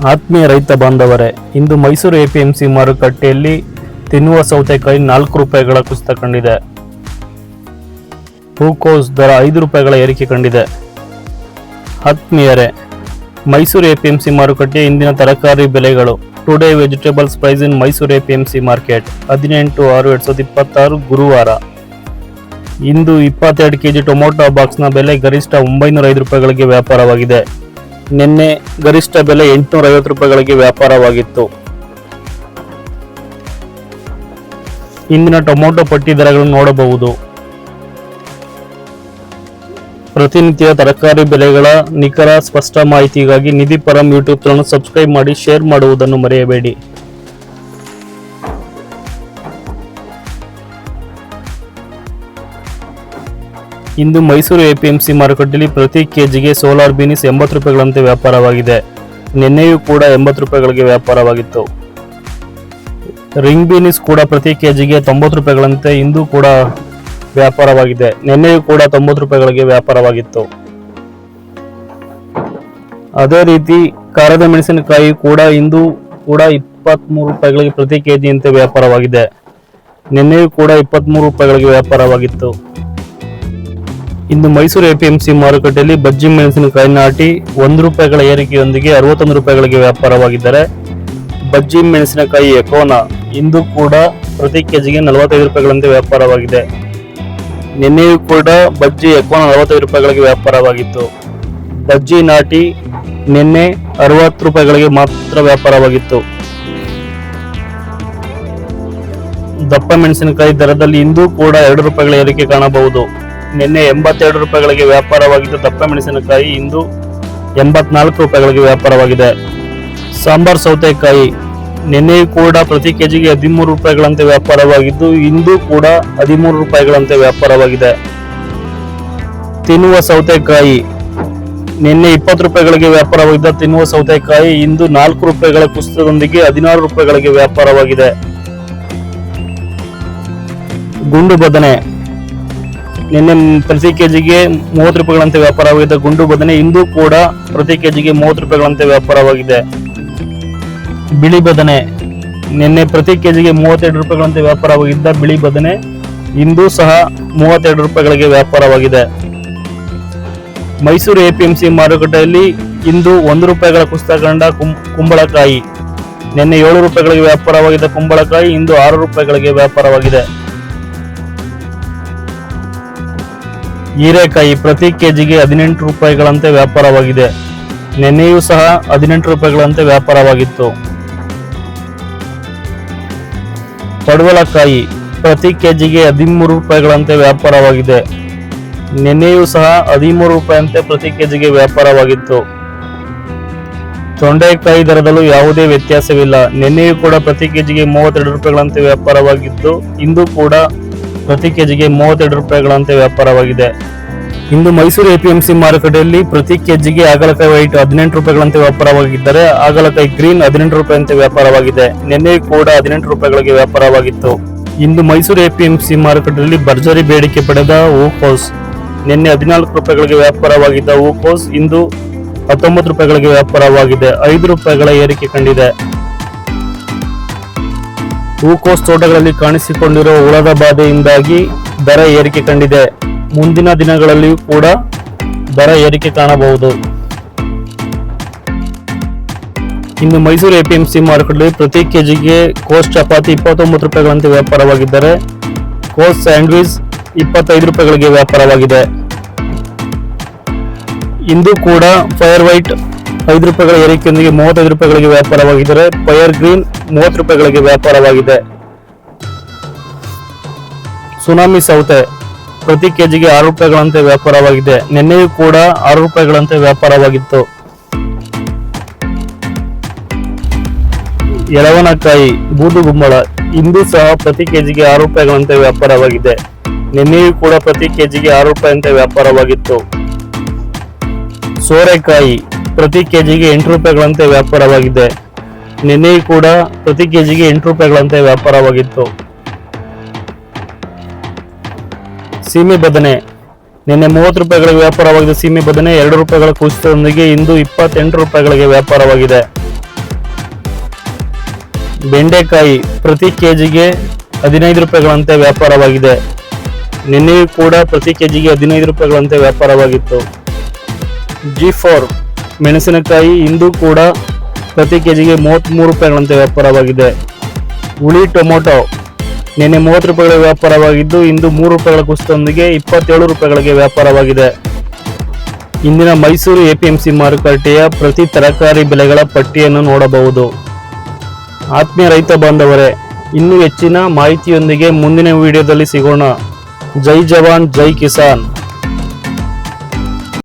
ಆತ್ಮೀಯ ರೈತ ಬಾಂಧವರೇ, ಇಂದು ಮೈಸೂರು ಎಪಿಎಂಸಿ ಮಾರುಕಟ್ಟೆಯಲ್ಲಿ ತಿನ್ನುವ ಸೌತೆಕಾಯಿ 4 ರೂಪಾಯಿಗಳ ಕುಸಿತ ಕಂಡಿದೆ. ಹೂಕೋಸ್ ದರ 5 ರೂಪಾಯಿಗಳ ಏರಿಕೆ ಕಂಡಿದೆ. ಆತ್ಮೀಯರೇ, ಮೈಸೂರು ಎಪಿಎಂಸಿ ಮಾರುಕಟ್ಟೆ ಇಂದಿನ ತರಕಾರಿ ಬೆಲೆಗಳು. ಟುಡೇ ವೆಜಿಟೇಬಲ್ಸ್ ಪ್ರೈಸ್ ಇನ್ ಮೈಸೂರು ಎಪಿಎಂಸಿ ಮಾರ್ಕೆಟ್ 18/6/2026 ಗುರುವಾರ. ಇಂದು 22 ಕೆಜಿ ಟೊಮೊಟೊ ಬಾಕ್ಸ್ನ ಬೆಲೆ ಗರಿಷ್ಠ 905 ರೂಪಾಯಿಗಳಿಗೆ ವ್ಯಾಪಾರವಾಗಿದೆ. ನಿನ್ನೆ ಗರಿಷ್ಠ ಬೆಲೆ 850 ರೂಪಾಯಿಗಳಿಗೆ ವ್ಯಾಪಾರವಾಗಿತ್ತು. ಇಂದಿನ ಟೊಮೊಟೊ ಪಟ್ಟಿ ದರಗಳನ್ನು ನೋಡಬಹುದು. ಪ್ರತಿನಿತ್ಯ ತರಕಾರಿ ಬೆಲೆಗಳ ನಿಖರ ಸ್ಪಷ್ಟ ಮಾಹಿತಿಗಾಗಿ ನಿಧಿ ಪರಂ ಯೂಟ್ಯೂಬ್ ಚಾನಲ್ ಸಬ್ಸ್ಕ್ರೈಬ್ ಮಾಡಿ, ಶೇರ್ ಮಾಡುವುದನ್ನು ಮರೆಯಬೇಡಿ. ಇಂದು ಮೈಸೂರು ಎಪಿಎಂಸಿ ಮಾರುಕಟ್ಟೆಯಲ್ಲಿ ಪ್ರತಿ ಕೆಜಿಗೆ ಸೋಲಾರ್ ಬೀನಿಸ್ 80 ರೂಪಾಯಿಗಳಂತೆ ವ್ಯಾಪಾರವಾಗಿದೆ. ನಿನ್ನೆಯೂ ಕೂಡ 80 ರೂಪಾಯಿಗಳಿಗೆ ವ್ಯಾಪಾರವಾಗಿತ್ತು. ರಿಂಗ್ ಬೀನಿಸ್ ಕೂಡ ಪ್ರತಿ ಕೆಜಿಗೆ 90 ರೂಪಾಯಿಗಳಂತೆ ಇಂದು ಕೂಡ ವ್ಯಾಪಾರವಾಗಿದೆ. ನಿನ್ನೆಯೂ ಕೂಡ 90 ರೂಪಾಯಿಗಳಿಗೆ ವ್ಯಾಪಾರವಾಗಿತ್ತು. ಅದೇ ರೀತಿ ಖಾರದ ಮೆಣಸಿನಕಾಯಿ ಕೂಡ ಇಂದು ಕೂಡ 23 ರೂಪಾಯಿಗಳಿಗೆ ಪ್ರತಿ ಕೆಜಿಯಂತೆ ವ್ಯಾಪಾರವಾಗಿದೆ. ನಿನ್ನೆಯೂ ಕೂಡ 23 ರೂಪಾಯಿಗಳಿಗೆ ವ್ಯಾಪಾರವಾಗಿತ್ತು. ಇಂದು ಮೈಸೂರು ಎಪಿಎಂಸಿ ಮಾರುಕಟ್ಟೆಯಲ್ಲಿ ಬಜ್ಜಿ ಮೆಣಸಿನಕಾಯಿ ನಾಟಿ 1 ರೂಪಾಯಿಗಳ ಏರಿಕೆಯೊಂದಿಗೆ 61 ರೂಪಾಯಿಗಳಿಗೆ ವ್ಯಾಪಾರವಾಗಿದ್ದರೆ, ಬಜ್ಜಿ ಮೆಣಸಿನಕಾಯಿ ಎಕೋನಾ ಇಂದು ಕೂಡ ಪ್ರತಿ ಕೆಜಿಗೆ 45 ರೂಪಾಯಿಗಳಂತೆ ವ್ಯಾಪಾರವಾಗಿದೆ. ನಿನ್ನೆಯೂ ಕೂಡ ಬಜ್ಜಿ ಎಕೋನಾ 45 ರೂಪಾಯಿಗಳಿಗೆ ವ್ಯಾಪಾರವಾಗಿತ್ತು. ಬಜ್ಜಿ ನಾಟಿ ನಿನ್ನೆ 60 ರೂಪಾಯಿಗಳಿಗೆ ಮಾತ್ರ ವ್ಯಾಪಾರವಾಗಿತ್ತು. ದಪ್ಪ ಮೆಣಸಿನಕಾಯಿ ದರದಲ್ಲಿ ಇಂದು ಕೂಡ 2 ರೂಪಾಯಿಗಳ ಏರಿಕೆ ಕಾಣಬಹುದು. ನಿನ್ನೆ 82 ರೂಪಾಯಿಗಳಿಗೆ ವ್ಯಾಪಾರವಾಗಿದ್ದ ದಪ್ಪ ಮೆಣಸಿನಕಾಯಿ ಇಂದು 84 ರೂಪಾಯಿಗಳಿಗೆ ವ್ಯಾಪಾರವಾಗಿದೆ. ಸಾಂಬಾರ್ ಸೌತೆಕಾಯಿ ನಿನ್ನೆಯೂ ಕೂಡ ಪ್ರತಿ ಕೆಜಿಗೆ 13 ರೂಪಾಯಿಗಳಂತೆ ವ್ಯಾಪಾರವಾಗಿದ್ದು, ಇಂದು ಕೂಡ 13 ರೂಪಾಯಿಗಳಂತೆ ವ್ಯಾಪಾರವಾಗಿದೆ. ತಿನ್ನುವ ಸೌತೆಕಾಯಿ ನಿನ್ನೆ 20 ರೂಪಾಯಿಗಳಿಗೆ ವ್ಯಾಪಾರವಾಗಿದ್ದ ತಿನ್ನುವ ಸೌತೆಕಾಯಿ ಇಂದು 4 ರೂಪಾಯಿಗಳ ಕುಸಿತದೊಂದಿಗೆ 16 ರೂಪಾಯಿಗಳಿಗೆ ವ್ಯಾಪಾರವಾಗಿದೆ. ಗುಂಡು ಬದನೆ ನಿನ್ನೆ ಪ್ರತಿ ಕೆಜಿಗೆ 30 ರೂಪಾಯಿಗಳಂತೆ ವ್ಯಾಪಾರವಾಗಿದ್ದ ಗುಂಡು ಬದನೆ ಇಂದು ಕೂಡ ಪ್ರತಿ ಕೆಜಿಗೆ 30 ರೂಪಾಯಿಗಳಂತೆ ವ್ಯಾಪಾರವಾಗಿದೆ. ಬಿಳಿ ಬದನೆ ನಿನ್ನೆ ಪ್ರತಿ ಕೆಜಿಗೆ 32 ರೂಪಾಯಿಗಳಂತೆ ವ್ಯಾಪಾರವಾಗಿದ್ದ ಬಿಳಿ ಬದನೆ ಇಂದು ಸಹ 32 ರೂಪಾಯಿಗಳಿಗೆ ವ್ಯಾಪಾರವಾಗಿದೆ. ಮೈಸೂರು ಎಪಿಎಂಸಿ ಮಾರುಕಟ್ಟೆಯಲ್ಲಿ ಇಂದು 1 ರೂಪಾಯಿಗಳ ಕುಸಿತ ಕಂಡ ಕುಂಬಳಕಾಯಿ. ನಿನ್ನೆ 7 ರೂಪಾಯಿಗಳಿಗೆ ವ್ಯಾಪಾರವಾಗಿದ್ದ ಕುಂಬಳಕಾಯಿ ಇಂದು 6 ರೂಪಾಯಿಗಳಿಗೆ ವ್ಯಾಪಾರವಾಗಿದೆ. ಹೀರೆಕಾಯಿ ಪ್ರತಿ ಕೆಜಿಗೆ 18 ರೂಪಾಯಿಗಳಂತೆ ವ್ಯಾಪಾರವಾಗಿದೆ. ನಿನ್ನೆಯೂ ಸಹ 18 ರೂಪಾಯಿಗಳಂತೆ ವ್ಯಾಪಾರವಾಗಿತ್ತು. ಪಡವಲಕಾಯಿ ಪ್ರತಿ ಕೆಜಿಗೆ 13 ರೂಪಾಯಿಗಳಂತೆ ವ್ಯಾಪಾರವಾಗಿದೆ. ನಿನ್ನೆಯೂ ಸಹ 13 ರೂಪಾಯಿಯಂತೆ ಪ್ರತಿ ಕೆಜಿಗೆ ವ್ಯಾಪಾರವಾಗಿತ್ತು. ತೊಂಡೆಕಾಯಿ ದರದಲ್ಲೂ ಯಾವುದೇ ವ್ಯತ್ಯಾಸವಿಲ್ಲ. ನಿನ್ನೆಯೂ ಕೂಡ ಪ್ರತಿ ಕೆಜಿಗೆ 32 ರೂಪಾಯಿಗಳಂತೆ ವ್ಯಾಪಾರವಾಗಿದ್ದು, ಇಂದು ಕೂಡ ಪ್ರತಿ ಕೆಜಿಗೆ 32 ರೂಪಾಯಿಗಳಂತೆ ವ್ಯಾಪಾರವಾಗಿದೆ. ಇಂದು ಮೈಸೂರು ಎಪಿಎಂಸಿ ಮಾರುಕಟ್ಟೆಯಲ್ಲಿ ಪ್ರತಿ ಕೆಜಿಗೆ ಹಾಗಲಕಾಯಿ ವೈಟ್ 18 ರೂಪಾಯಿಗಳಂತೆ ವ್ಯಾಪಾರವಾಗಿದ್ದರೆ, ಹಾಗಲಕಾಯಿ ಗ್ರೀನ್ 18 ರೂಪಾಯಿಯಂತೆ ವ್ಯಾಪಾರವಾಗಿದೆ. ನಿನ್ನೆಯೂ ಕೂಡ 18 ರೂಪಾಯಿಗಳಿಗೆ ವ್ಯಾಪಾರವಾಗಿತ್ತು. ಇಂದು ಮೈಸೂರು ಎಪಿಎಂಸಿ ಮಾರುಕಟ್ಟೆಯಲ್ಲಿ ಭರ್ಜರಿ ಬೇಡಿಕೆ ಪಡೆದ ಹೂಕೋಸ್ ನಿನ್ನೆ 14 ರೂಪಾಯಿಗಳಿಗೆ ವ್ಯಾಪಾರವಾಗಿದ್ದ ಹೂಕೋಸ್ ಇಂದು 19 ರೂಪಾಯಿಗಳಿಗೆ ವ್ಯಾಪಾರವಾಗಿದೆ. 5 ರೂಪಾಯಿಗಳ ಏರಿಕೆ ಕಂಡಿದೆ. ಹೂಕೋಸ್ ತೋಟಗಳಲ್ಲಿ ಕಾಣಿಸಿಕೊಂಡಿರುವ ಹುಳದ ಬಾಧೆಯಿಂದಾಗಿ ದರ ಏರಿಕೆ ಕಂಡಿದೆ. ಮುಂದಿನ ದಿನಗಳಲ್ಲಿಯೂ ಕೂಡ ದರ ಏರಿಕೆ ಕಾಣಬಹುದು. ಇನ್ನು ಮೈಸೂರು ಎಪಿಎಂಸಿ ಮಾರುಕಟ್ಟೆಯಲ್ಲಿ ಪ್ರತಿ ಕೆಜಿಗೆ ಕೋಸ್ ಚಪಾತಿ 29 ರೂಪಾಯಿಗಳಂತೆ ವ್ಯಾಪಾರವಾಗಿದ್ದರೆ, ಕೋಸ್ ಸ್ಯಾಂಡ್ವಿಚ್ 25 ರೂಪಾಯಿಗಳಿಗೆ ವ್ಯಾಪಾರವಾಗಿದೆ. ಇಂದು ಕೂಡ ಫೈರ್ ವೈಟ್ 5 ರೂಪಾಯಿಗಳ ಏರಿಕೆಯೊಂದಿಗೆ 35 ರೂಪಾಯಿಗಳಿಗೆ ವ್ಯಾಪಾರವಾಗಿದ್ದರೆ, ಫೈರ್ ಗ್ರೀನ್ 30 ರೂಪಾಯಿಗಳಿಗೆ ವ್ಯಾಪಾರವಾಗಿದೆ. ಸುನಾಮಿ ಸೌತೆ ಪ್ರತಿ ಕೆಜಿಗೆ 6 ರೂಪಾಯಿಗಳಂತೆ ವ್ಯಾಪಾರವಾಗಿದೆ. ನಿನ್ನೆಯೂ ಕೂಡ 6 ರೂಪಾಯಿಗಳಂತೆ ವ್ಯಾಪಾರವಾಗಿತ್ತು. ಎಳವನಕಾಯಿ ಬೂದುಗುಂಬಳ ಇಂದು ಸಹ ಪ್ರತಿ ಕೆಜಿಗೆ 6 ರೂಪಾಯಿಗಳಂತೆ ವ್ಯಾಪಾರವಾಗಿದೆ. ನಿನ್ನೆಯೂ ಕೂಡ ಪ್ರತಿ ಕೆಜಿಗೆ 6 ರೂಪಾಯಿಯಂತೆ ವ್ಯಾಪಾರವಾಗಿತ್ತು. ಸೋರೆಕಾಯಿ ಪ್ರತಿ ಕೆಜಿಗೆ 8 ರೂಪಾಯಿಗಳಂತೆ ವ್ಯಾಪಾರವಾಗಿದೆ. ನಿನ್ನೆಯೂ ಕೂಡ ಪ್ರತಿ ಕೆಜಿಗೆ 8 ರೂಪಾಯಿಗಳಂತೆ ವ್ಯಾಪಾರವಾಗಿತ್ತು. ಸೀಮೆ ಬದನೆ ನಿನ್ನೆ 30 ರೂಪಾಯಿಗಳಿಗೆ ವ್ಯಾಪಾರವಾಗಿದ್ದ ಸೀಮೆ ಬದನೆ 2 ರೂಪಾಯಿಗಳ ಕುಸಿತದೊಂದಿಗೆ ಇಂದು 28 ರೂಪಾಯಿಗಳಿಗೆ ವ್ಯಾಪಾರವಾಗಿದೆ. ಬೆಂಡೆಕಾಯಿ ಪ್ರತಿ ಕೆಜಿಗೆ 15 ರೂಪಾಯಿಗಳಂತೆ ವ್ಯಾಪಾರವಾಗಿದೆ. ನಿನ್ನೆಯೂ ಕೂಡ ಪ್ರತಿ ಕೆಜಿಗೆ 15 ರೂಪಾಯಿಗಳಂತೆ ವ್ಯಾಪಾರವಾಗಿತ್ತು. G4 ಮೆಣಸಿನಕಾಯಿ ಇಂದು ಕೂಡ ಪ್ರತಿ ಕೆಜಿಗೆ 33 ರೂಪಾಯಿಗಳಂತೆ ವ್ಯಾಪಾರವಾಗಿದೆ. ಹುಳಿ ಟೊಮೊಟೊ ನಿನ್ನೆ 30 ರೂಪಾಯಿಗಳ ವ್ಯಾಪಾರವಾಗಿದ್ದು ಇಂದು 3 ರೂಪಾಯಿಗಳ ಕುಸಿತದೊಂದಿಗೆ 27 ರೂಪಾಯಿಗಳಿಗೆ ವ್ಯಾಪಾರವಾಗಿದೆ. ಇಂದಿನ ಮೈಸೂರು APMC ಮಾರುಕಟ್ಟೆಯ ಪ್ರತಿ ತರಕಾರಿ ಬೆಲೆಗಳ ಪಟ್ಟಿಯನ್ನು ನೋಡಬಹುದು. ಆತ್ಮೀಯ ರೈತ ಬಾಂಧವರೇ, ಇನ್ನೂ ಹೆಚ್ಚಿನ ಮಾಹಿತಿಯೊಂದಿಗೆ ಮುಂದಿನ ವಿಡಿಯೋದಲ್ಲಿ ಸಿಗೋಣ. ಜೈ ಜವಾನ್ ಜೈ ಕಿಸಾನ್.